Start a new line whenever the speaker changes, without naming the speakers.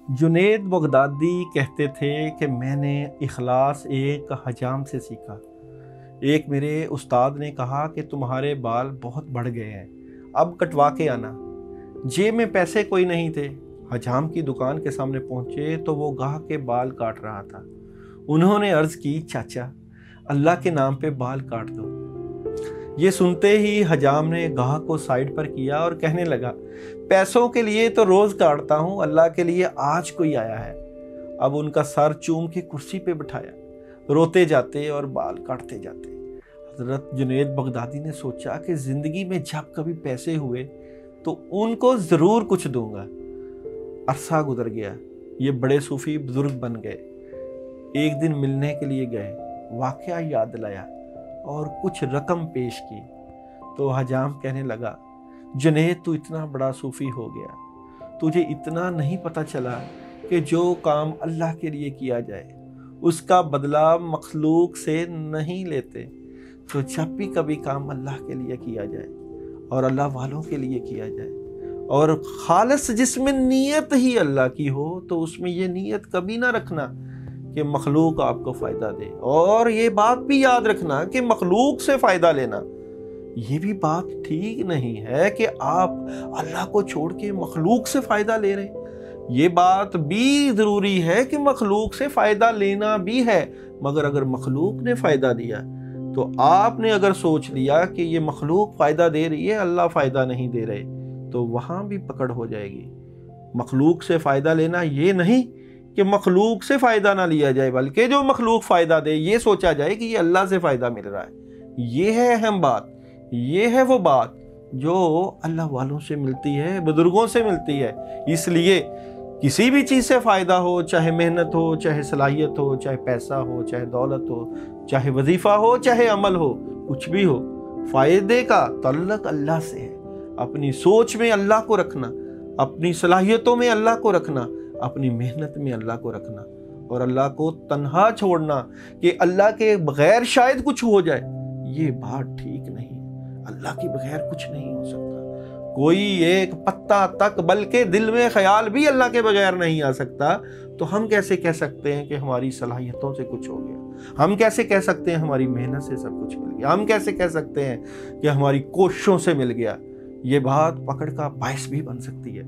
Junaid Baghdadi कहते थे कि मैंने इखलास एक हजाम से सीखा। एक मेरे उस्ताद ने कहा कि तुम्हारे बाल बहुत बढ़ गए हैं, अब कटवा के आना। जेब में पैसे कोई नहीं थे। हजाम की दुकान के सामने पहुंचे तो वो गाहक के बाल काट रहा था। उन्होंने अर्ज़ की, चाचा अल्लाह के नाम पे बाल काट दो। ये सुनते ही हजाम ने गाहक को साइड पर किया और कहने लगा, पैसों के लिए तो रोज़ काटता हूँ, अल्लाह के लिए आज कोई आया है। अब उनका सर चूम के कुर्सी पे बिठाया, रोते जाते और बाल काटते जाते। हज़रत जुनैद बगदादी ने सोचा कि ज़िंदगी में जब कभी पैसे हुए तो उनको ज़रूर कुछ दूंगा। अरसा गुजर गया, ये बड़े सूफ़ी बुजुर्ग बन गए। एक दिन मिलने के लिए गए, वाक़या याद दिलाया और कुछ रकम पेश की तो हजाम कहने लगा, जुनैद तू इतना बड़ा सूफ़ी हो गया, तुझे इतना नहीं पता चला कि जो काम अल्लाह के लिए किया जाए उसका बदला मखलूक से नहीं लेते। तो जब भी कभी काम अल्लाह के लिए किया जाए और अल्लाह वालों के लिए किया जाए और खालिस जिसमें नीयत ही अल्लाह की हो, तो उसमें ये नीयत कभी ना रखना कि मखलूक आपको फ़ायदा दे। और ये बात भी याद रखना कि मखलूक से फ़ायदा लेना ये भी बात ठीक नहीं है कि आप अल्लाह को छोड़ के मखलूक से फ़ायदा ले रहे हैं। ये बात भी ज़रूरी है कि मखलूक से फ़ायदा लेना भी है, मगर अगर मखलूक ने फ़ायदा दिया तो आपने अगर सोच लिया कि ये मखलूक फ़ायदा दे रही है, अल्लाह फ़ायदा नहीं दे रहे, तो वहाँ भी पकड़ हो जाएगी। मखलूक से फ़ायदा लेना ये नहीं कि मखलूक से फ़ायदा ना लिया जाए, बल्कि जो मखलूक फ़ायदा दे ये सोचा जाए कि ये अल्लाह से फ़ायदा मिल रहा है। ये है अहम बात, ये है वो बात जो अल्लाह वालों से मिलती है, बुजुर्गों से मिलती है। इसलिए किसी भी चीज़ से फ़ायदा हो, चाहे मेहनत हो, चाहे सलाहियत हो, चाहे पैसा हो, चाहे दौलत हो, चाहे वजीफ़ा हो, चाहे अमल हो, कुछ भी हो, फ़ायदे का तल्लुक़ अल्लाह से है। अपनी सोच में अल्लाह को रखना, अपनी सलाहियतों में अल्लाह को रखना, अपनी मेहनत में अल्लाह को रखना और अल्लाह को तन्हा छोड़ना कि अल्लाह के बगैर शायद कुछ हो जाए, ये बात ठीक नहीं है। अल्लाह के बगैर कुछ नहीं हो सकता, कोई एक पत्ता तक, बल्कि दिल में ख्याल भी अल्लाह के बगैर नहीं आ सकता। तो हम कैसे कह सकते हैं कि हमारी सलाहियतों से कुछ हो गया? हम कैसे कह सकते हैं हमारी मेहनत से सब कुछ मिल गया? हम कैसे कह सकते हैं कि हमारी कोशिशों से मिल गया? ये बात पकड़ का बायस भी बन सकती है।